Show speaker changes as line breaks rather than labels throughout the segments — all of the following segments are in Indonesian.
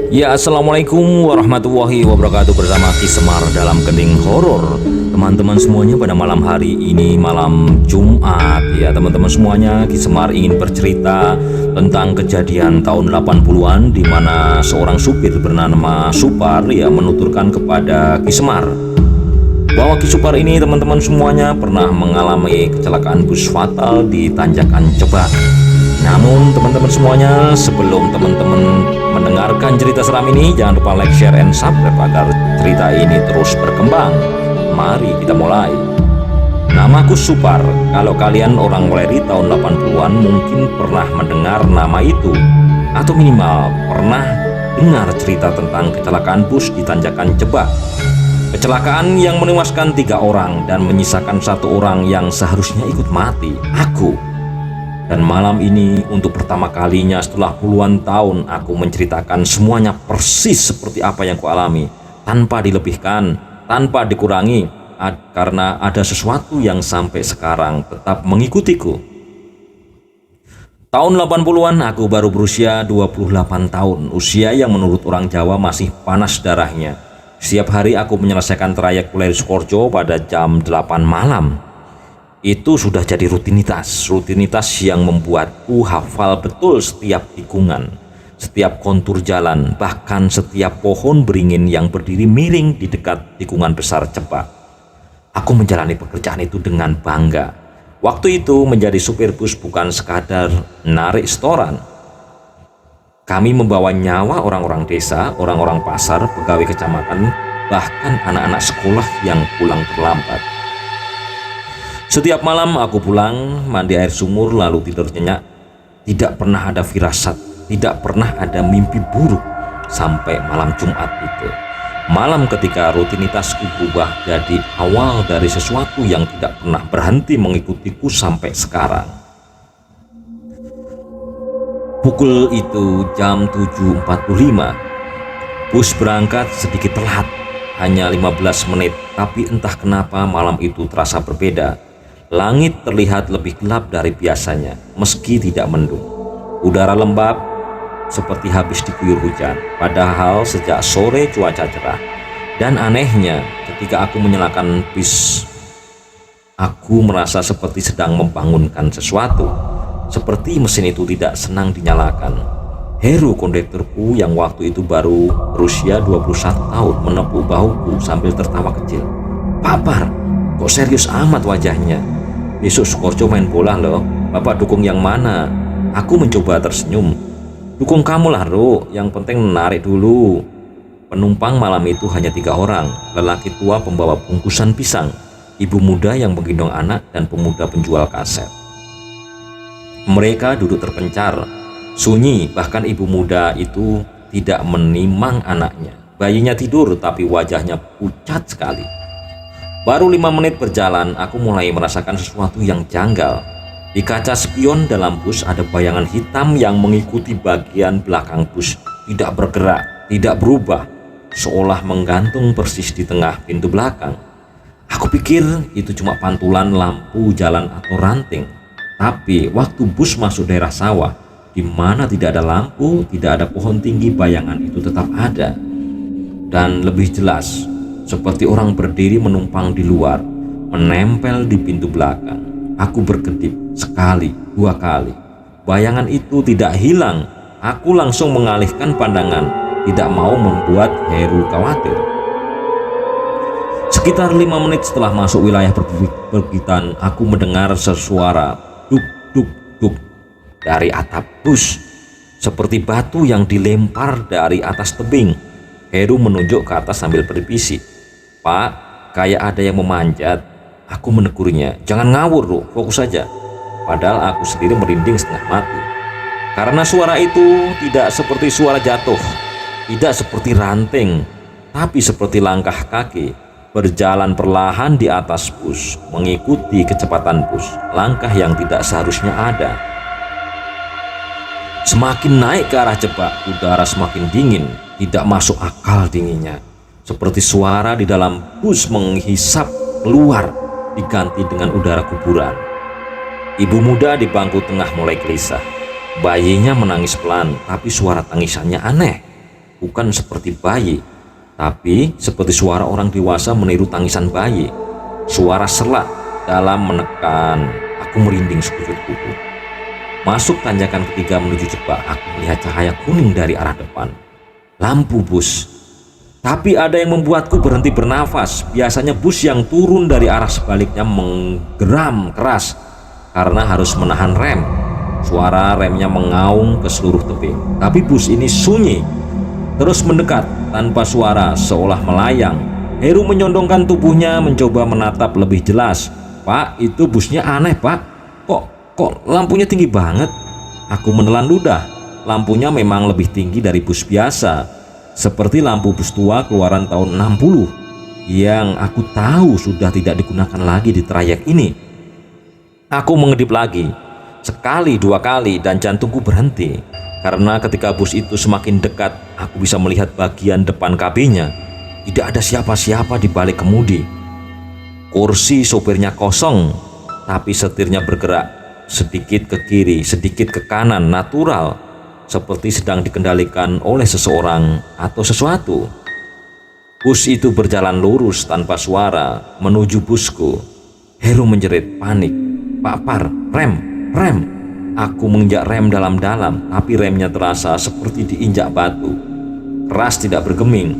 Ya, assalamualaikum warahmatullahi wabarakatuh. Bersama Ki Semar dalam Kending Horor. Teman-teman semuanya, pada malam hari ini, malam Jumat, ya teman-teman semuanya, Ki Semar ingin bercerita tentang kejadian tahun 80-an di mana seorang supir bernama Supar ya menuturkan kepada Ki Semar bahwa Ki Supar ini, teman-teman semuanya, pernah mengalami kecelakaan bus fatal di Tanjakan Cebak. Namun teman-teman semuanya, sebelum teman-teman mendengarkan cerita seram ini, jangan lupa like, share, and subscribe agar cerita ini terus berkembang. Mari kita mulai. Namaku Supar. Kalau kalian orang Weleri tahun 80-an mungkin pernah mendengar nama itu, atau minimal pernah dengar cerita tentang kecelakaan bus di Tanjakan Cebak. Kecelakaan yang menewaskan 3 orang dan menyisakan 1 orang yang seharusnya ikut mati, aku. Dan malam ini, untuk pertama kalinya setelah puluhan tahun, aku menceritakan semuanya persis seperti apa yang kualami, tanpa dilebihkan, tanpa dikurangi, karena ada sesuatu yang sampai sekarang tetap mengikutiku. Tahun 80-an aku baru berusia 28 tahun, usia yang menurut orang Jawa masih panas darahnya. Setiap hari aku menyelesaikan trayek Weleri Sukoharjo pada jam 8 malam. Itu sudah jadi rutinitas yang membuatku hafal betul setiap tikungan, setiap kontur jalan, bahkan setiap pohon beringin yang berdiri miring di dekat tikungan besar Cebak. Aku menjalani pekerjaan itu dengan bangga. Waktu itu menjadi supir bus bukan sekadar narik setoran. Kami membawa nyawa orang-orang desa, orang-orang pasar, pegawai kecamatan, bahkan anak-anak sekolah yang pulang terlambat. Setiap malam aku pulang, mandi air sumur, lalu tidur nyenyak. Tidak pernah ada firasat, tidak pernah ada mimpi buruk sampai malam Jumat itu. Malam ketika rutinitasku berubah jadi awal dari sesuatu yang tidak pernah berhenti mengikutiku sampai sekarang. Pukul itu jam 7.45. Bus berangkat sedikit telat, hanya 15 menit, tapi entah kenapa malam itu terasa berbeda. Langit terlihat lebih gelap dari biasanya, meski tidak mendung. Udara lembab, seperti habis diguyur hujan, padahal sejak sore cuaca cerah. Dan anehnya, ketika aku menyalakan bis, aku merasa seperti sedang membangunkan sesuatu. Seperti mesin itu tidak senang dinyalakan. Heru, kondekturku yang waktu itu baru berusia 21 tahun, menepuk bahuku sambil tertawa kecil. "Papar, kok serius amat wajahnya? Besok Sukoharjo main bola loh. Bapak dukung yang mana?" Aku mencoba tersenyum. "Dukung kamu lah, Ru. Yang penting menarik dulu." Penumpang malam itu hanya 3 orang. Lelaki tua pembawa bungkusan pisang, ibu muda yang menggendong anak, dan pemuda penjual kaset. Mereka duduk terpencar, sunyi, bahkan ibu muda itu tidak menimang anaknya. Bayinya tidur tapi wajahnya pucat sekali. Baru 5 menit berjalan, aku mulai merasakan sesuatu yang janggal. Di kaca spion dalam bus ada bayangan hitam yang mengikuti bagian belakang bus. Tidak bergerak, tidak berubah, seolah menggantung persis di tengah pintu belakang. Aku pikir itu cuma pantulan lampu jalan atau ranting. Tapi waktu bus masuk daerah sawah, di mana tidak ada lampu, tidak ada pohon tinggi, bayangan itu tetap ada. Dan lebih jelas, seperti orang berdiri menumpang di luar, menempel di pintu belakang. Aku berkedip sekali, 2 kali. Bayangan itu tidak hilang. Aku langsung mengalihkan pandangan, tidak mau membuat Heru khawatir. Sekitar 5 menit setelah masuk wilayah perbukitan, aku mendengar sesuara duk duk duk dari atap bus, seperti batu yang dilempar dari atas tebing. Heru menunjuk ke atas sambil berbisik, "Pak, kayak ada yang memanjat." Aku menegurnya, "Jangan ngawur, Ru, fokus saja." Padahal aku sendiri merinding setengah mati. Karena suara itu tidak seperti suara jatuh, tidak seperti ranting, tapi seperti langkah kaki berjalan perlahan di atas bus, mengikuti kecepatan bus, langkah yang tidak seharusnya ada. Semakin naik ke arah Cebak, udara semakin dingin, tidak masuk akal dinginnya. Seperti suara di dalam bus menghisap keluar, diganti dengan udara kuburan. Ibu muda di bangku tengah mulai gelisah. Bayinya menangis pelan, tapi suara tangisannya aneh. bukan seperti bayi, tapi seperti suara orang dewasa meniru tangisan bayi. Suara selak dalam menekan. Aku merinding sekujur tubuh. Masuk tanjakan ketiga menuju jebak, aku melihat cahaya kuning dari arah depan. Lampu bus. Tapi ada yang membuatku berhenti bernafas. Biasanya bus yang turun dari arah sebaliknya menggeram keras karena harus menahan rem. Suara remnya mengaung ke seluruh tebing. Tapi bus ini sunyi, terus mendekat tanpa suara, seolah melayang. Heru menyondongkan tubuhnya mencoba menatap lebih jelas. "Pak, itu busnya aneh, Pak. Kok lampunya tinggi banget?" Aku menelan ludah. Lampunya memang lebih tinggi dari bus biasa, seperti lampu bus tua keluaran tahun 60 yang aku tahu sudah tidak digunakan lagi di trayek ini. Aku mengedip lagi, sekali, dua kali, dan jantungku berhenti. Karena ketika bus itu semakin dekat, aku bisa melihat bagian depan kabinnya. Tidak ada siapa-siapa di balik kemudi. Kursi sopirnya kosong, tapi setirnya bergerak sedikit ke kiri, sedikit ke kanan, natural, seperti sedang dikendalikan oleh seseorang atau sesuatu. Bus itu berjalan lurus tanpa suara menuju busku. Heru menjerit panik. "Pak Par, rem!" Aku menginjak rem dalam-dalam, tapi remnya terasa seperti diinjak batu. Keras, tidak bergeming.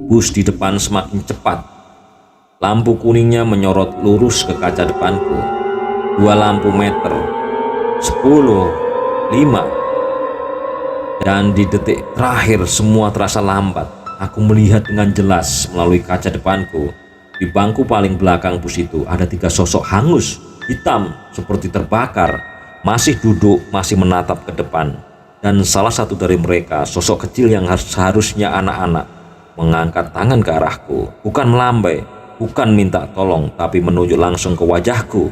Bus di depan semakin cepat. Lampu kuningnya menyorot lurus ke kaca depanku. 2 lampu meter, 10, 5. Dan di detik terakhir semua terasa lambat. Aku melihat dengan jelas melalui kaca depanku. Di bangku paling belakang bus itu ada 3 sosok hangus, hitam, seperti terbakar. Masih duduk, masih menatap ke depan. Dan salah satu dari mereka, sosok kecil yang seharusnya anak-anak, mengangkat tangan ke arahku. Bukan melambai, bukan minta tolong, tapi menunjuk langsung ke wajahku,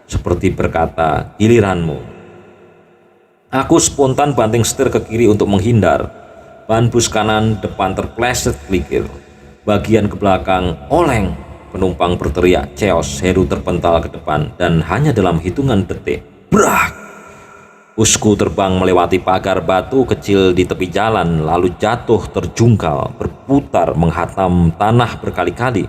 seperti berkata, "Giliranmu." Aku spontan banting setir ke kiri untuk menghindar. Ban bus kanan depan terpleset klikir. Bagian ke belakang oleng. Penumpang berteriak chaos. Heru terpental ke depan dan hanya dalam hitungan detik, brak! Busku terbang melewati pagar batu kecil di tepi jalan, lalu jatuh terjungkal, berputar menghantam tanah berkali-kali,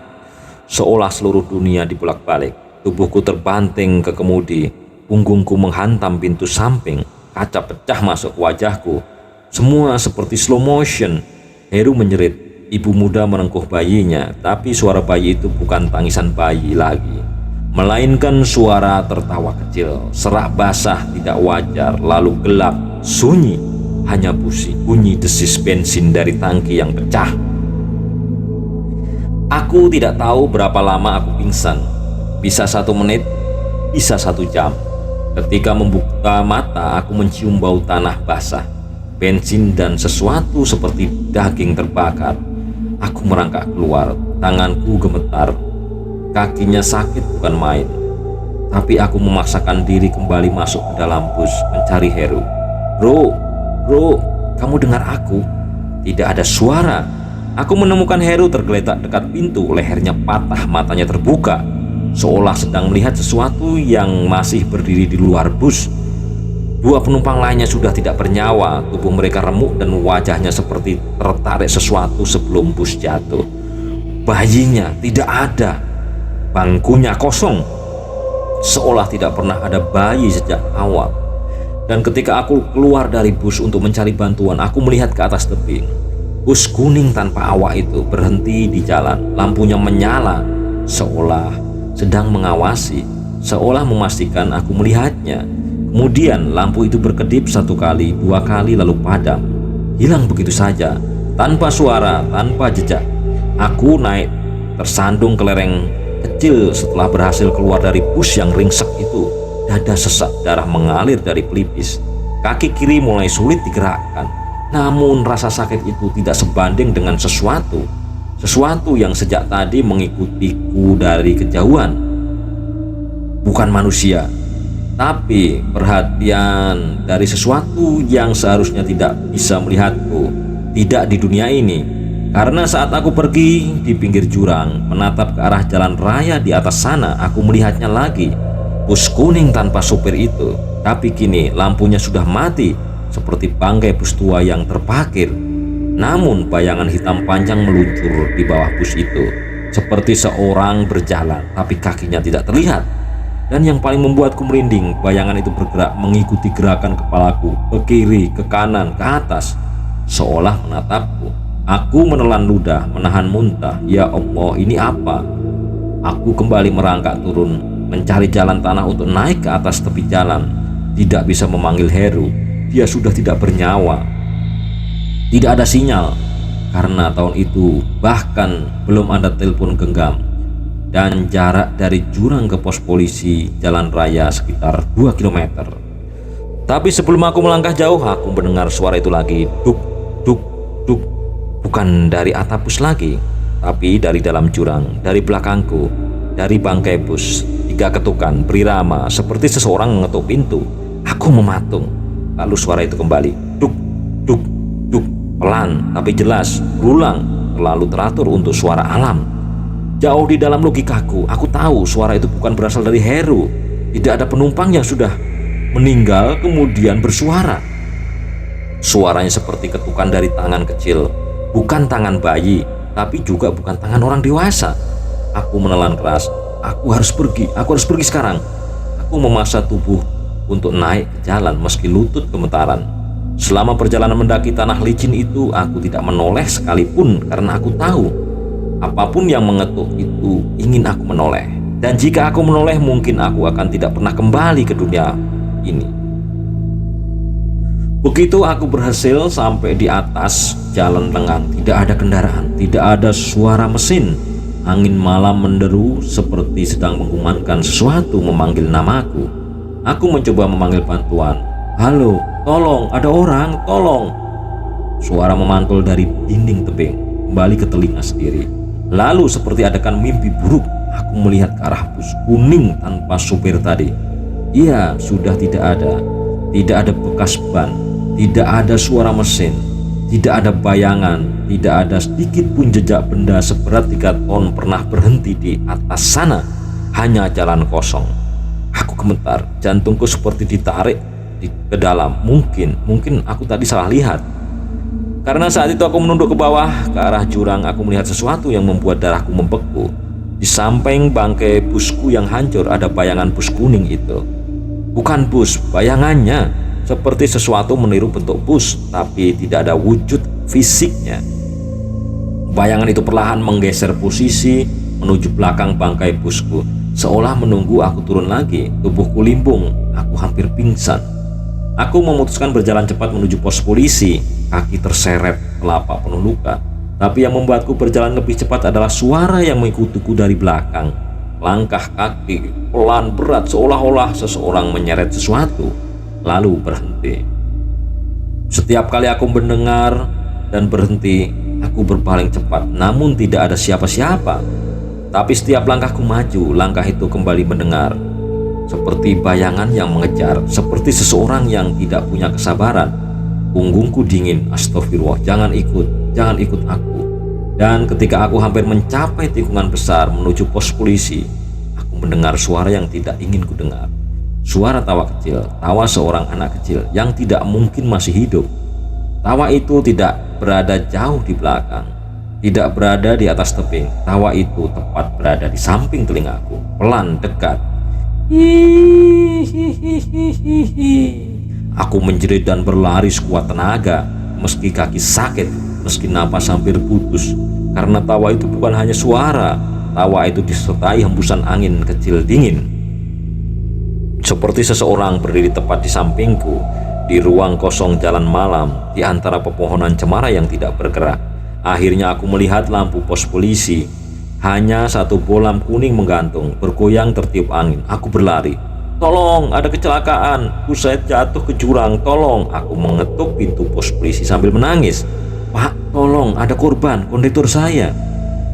seolah seluruh dunia dibolak-balik. Tubuhku terbanting ke kemudi, punggungku menghantam pintu samping. Kaca pecah masuk ke wajahku. Semua seperti slow motion. Heru menjerit. Ibu muda merengkuh bayinya, tapi suara bayi itu bukan tangisan bayi lagi, melainkan suara tertawa kecil, serak basah tidak wajar, lalu gelap, sunyi, hanya bunyi desis bensin dari tangki yang pecah. Aku tidak tahu berapa lama aku pingsan. Bisa 1 menit, bisa 1 jam. Ketika membuka mata, aku mencium bau tanah basah, bensin, dan sesuatu seperti daging terbakar. Aku merangkak keluar, tanganku gemetar. Kakinya sakit bukan main. Tapi aku memaksakan diri kembali masuk ke dalam bus mencari Heru. Bro, kamu dengar aku? Tidak ada suara. Aku menemukan Heru tergeletak dekat pintu, lehernya patah, matanya terbuka, seolah sedang melihat sesuatu yang masih berdiri di luar bus. 2 penumpang lainnya sudah tidak bernyawa, tubuh mereka remuk dan wajahnya seperti tertarik sesuatu sebelum bus jatuh. Bayinya tidak ada, bangkunya kosong, seolah tidak pernah ada bayi sejak awal. Dan ketika aku keluar dari bus untuk mencari bantuan, aku melihat ke atas tebing. Bus kuning tanpa awak itu berhenti di jalan, lampunya menyala, seolah sedang mengawasi, seolah memastikan aku melihatnya. Kemudian lampu itu berkedip 1 kali, 2 kali, lalu padam, hilang begitu saja, tanpa suara, tanpa jejak. Aku naik tersandung ke lereng kecil setelah berhasil keluar dari bus yang ringsek itu. Dada sesak, darah mengalir dari pelipis. Kaki kiri mulai sulit digerakkan. Namun rasa sakit itu tidak sebanding dengan sesuatu yang sejak tadi mengikutiku dari kejauhan. Bukan manusia, tapi perhatian dari sesuatu yang seharusnya tidak bisa melihatku, tidak di dunia ini. Karena saat aku pergi di pinggir jurang, menatap ke arah jalan raya di atas sana, aku melihatnya lagi. Bus kuning tanpa supir itu, tapi kini lampunya sudah mati, seperti bangkai bus tua yang terparkir. Namun bayangan hitam panjang meluncur di bawah bus itu, seperti seorang berjalan tapi kakinya tidak terlihat. Dan yang paling membuatku merinding, bayangan itu bergerak mengikuti gerakan kepalaku, ke kiri, ke kanan, ke atas, seolah menatapku. Aku menelan ludah, menahan muntah. Ya Allah, ini apa? Aku kembali merangkak turun, mencari jalan tanah untuk naik ke atas tepi jalan. Tidak bisa memanggil Heru, dia sudah tidak bernyawa. Tidak ada sinyal, karena tahun itu bahkan belum ada telepon genggam. Dan jarak dari jurang ke pos polisi jalan raya sekitar 2 km. Tapi sebelum aku melangkah jauh, aku mendengar suara itu lagi. Duk, duk, duk. Bukan dari atap bus lagi, tapi dari dalam jurang, dari belakangku, dari bangkai bus. 3 ketukan berirama seperti seseorang mengetuk pintu. Aku mematung. Lalu suara itu kembali. Duk, duk, duk. Pelan tapi jelas, berulang, terlalu teratur untuk suara alam. Jauh di dalam logikaku, aku tahu suara itu bukan berasal dari Heru. Tidak ada penumpang yang sudah meninggal kemudian bersuara. Suaranya seperti ketukan dari tangan kecil. Bukan tangan bayi, tapi juga bukan tangan orang dewasa. Aku menelan keras. Aku harus pergi sekarang. Aku memaksa tubuh untuk naik ke jalan meski lutut gemetaran. Selama perjalanan mendaki tanah licin itu, aku tidak menoleh sekalipun karena aku tahu apapun yang mengetuk itu ingin aku menoleh. Dan jika aku menoleh, mungkin aku akan tidak pernah kembali ke dunia ini. Begitu aku berhasil sampai di atas jalan lengang, tidak ada kendaraan, tidak ada suara mesin. Angin malam menderu seperti sedang mengumandangkan sesuatu memanggil namaku. Aku mencoba memanggil bantuan. Halo, tolong, ada orang, tolong. Suara memantul dari dinding tebing, kembali ke telinga sendiri. Lalu seperti adakan mimpi buruk, aku melihat ke arah bus kuning tanpa supir tadi. Ia sudah tidak ada bekas ban. Tidak ada suara mesin, tidak ada bayangan, tidak ada sedikit pun jejak benda seberat 3 ton pernah berhenti di atas sana. Hanya jalan kosong. Aku gemetar, jantungku seperti ditarik ke dalam. Mungkin aku tadi salah lihat. Karena saat itu aku menunduk ke bawah, ke arah jurang, aku melihat sesuatu yang membuat darahku membeku. Di samping bangkai busku yang hancur ada bayangan bus kuning itu. Bukan bus, bayangannya seperti sesuatu meniru bentuk bus, tapi tidak ada wujud fisiknya. Bayangan itu perlahan menggeser posisi menuju belakang bangkai busku, seolah menunggu aku turun lagi. Tubuhku limbung, aku hampir pingsan. Aku memutuskan berjalan cepat menuju pos polisi. Kaki terseret, telapak penuh luka. Tapi yang membuatku berjalan lebih cepat adalah suara yang mengikutiku dari belakang. Langkah kaki pelan berat, seolah-olah seseorang menyeret sesuatu lalu berhenti. Setiap kali aku mendengar dan berhenti, aku berpaling cepat, namun tidak ada siapa-siapa. Tapi setiap langkahku maju, langkah itu kembali mendengar. Seperti bayangan yang mengejar, seperti seseorang yang tidak punya kesabaran. Punggungku dingin, astagfirullah, jangan ikut aku. Dan ketika aku hampir mencapai tikungan besar menuju pos polisi, aku mendengar suara yang tidak ingin kudengar. Suara tawa kecil, tawa seorang anak kecil yang tidak mungkin masih hidup. Tawa itu tidak berada jauh di belakang, tidak berada di atas tebing. Tawa itu tepat berada di samping telingaku, pelan, dekat. Aku menjerit dan berlari sekuat tenaga, meski kaki sakit, meski napas hampir putus. Karena tawa itu bukan hanya suara, tawa itu disertai hembusan angin kecil dingin. Seperti seseorang berdiri tepat di sampingku, di ruang kosong jalan malam, di antara pepohonan cemara yang tidak bergerak. Akhirnya aku melihat lampu pos polisi. Hanya satu bolam kuning menggantung, bergoyang tertiup angin. Aku berlari. Tolong, ada kecelakaan. Saya jatuh ke jurang, tolong. Aku mengetuk pintu pos polisi sambil menangis. Pak, tolong, ada korban, kondektur saya.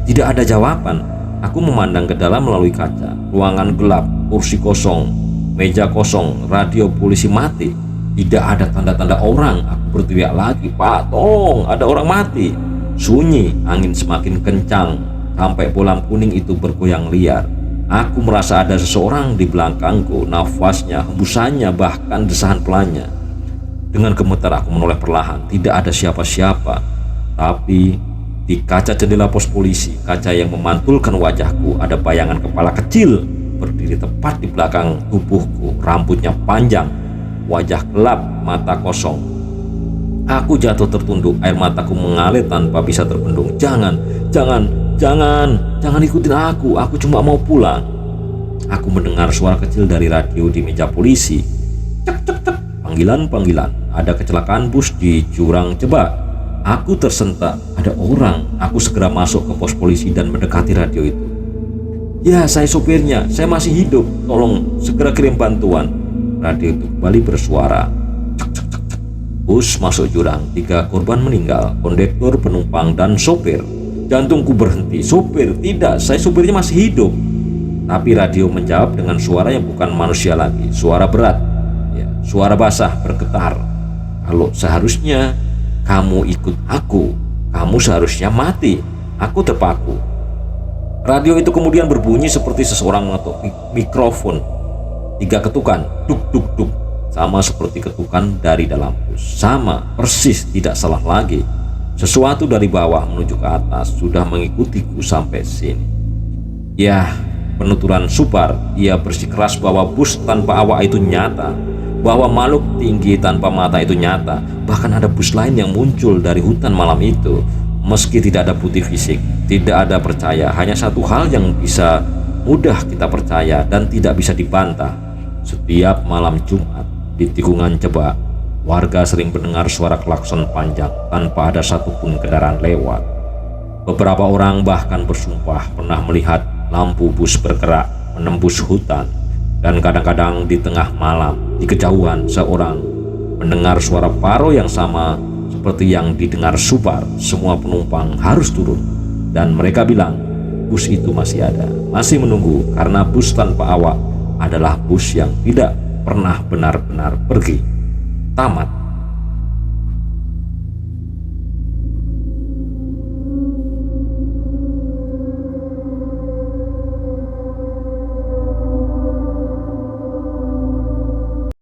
Tidak ada jawaban. Aku memandang ke dalam melalui kaca. Ruangan gelap, kursi kosong, meja kosong, radio polisi mati. Tidak ada tanda-tanda orang. Aku berteriak lagi, Pak, tolong, ada orang mati. Sunyi, angin semakin kencang, sampai bolam kuning itu bergoyang liar. Aku merasa ada seseorang di belakangku, nafasnya, hembusannya, bahkan desahan pelannya. Dengan gemetar aku menoleh perlahan, tidak ada siapa-siapa. Tapi di kaca jendela pos polisi, kaca yang memantulkan wajahku, ada bayangan kepala kecil berdiri tepat di belakang tubuhku. Rambutnya panjang, wajah gelap, mata kosong. Aku jatuh tertunduk, air mataku mengalir tanpa bisa terbendung. Jangan ikutin aku cuma mau pulang. Aku mendengar suara kecil dari radio di meja polisi. Cek cek cek, panggilan. Ada kecelakaan bus di Jurang Jebak. Aku tersentak, ada orang. Aku segera masuk ke pos polisi dan mendekati radio itu. Ya, saya sopirnya, saya masih hidup, tolong segera kirim bantuan. Radio itu kembali bersuara. Cek cek cek cek. Bus masuk jurang, 3 korban meninggal, kondektur, penumpang, dan sopir. Jantungku berhenti. Sopir, tidak, saya sopirnya masih hidup. Tapi radio menjawab dengan suara yang bukan manusia lagi, suara berat, ya, suara basah bergetar. Kalau seharusnya kamu ikut aku, kamu seharusnya mati. Aku terpaku. Radio itu kemudian berbunyi seperti seseorang mengetuk mikrofon. 3 ketukan, duk duk duk, sama seperti ketukan dari dalam bus. Sama, persis, tidak salah lagi. Sesuatu dari bawah menuju ke atas sudah mengikutiku sampai sini. Ya, penuturan Supar. Ia bersikeras bahwa bus tanpa awak itu nyata, bahwa makhluk tinggi tanpa mata itu nyata. Bahkan ada bus lain yang muncul dari hutan malam itu. Meski tidak ada bukti fisik, tidak ada percaya, hanya satu hal yang bisa mudah kita percaya dan tidak bisa dibantah. Setiap malam Jumat di tikungan Jebak, warga sering mendengar suara klakson panjang tanpa ada satupun kendaraan lewat. Beberapa orang bahkan bersumpah pernah melihat lampu bus bergerak menembus hutan. Dan kadang-kadang di tengah malam, di kejauhan, seorang mendengar suara paro yang sama seperti yang didengar Supar. Semua penumpang harus turun, dan mereka bilang bus itu masih ada, masih menunggu, karena bus tanpa awak adalah bus yang tidak pernah benar-benar pergi. Tamat.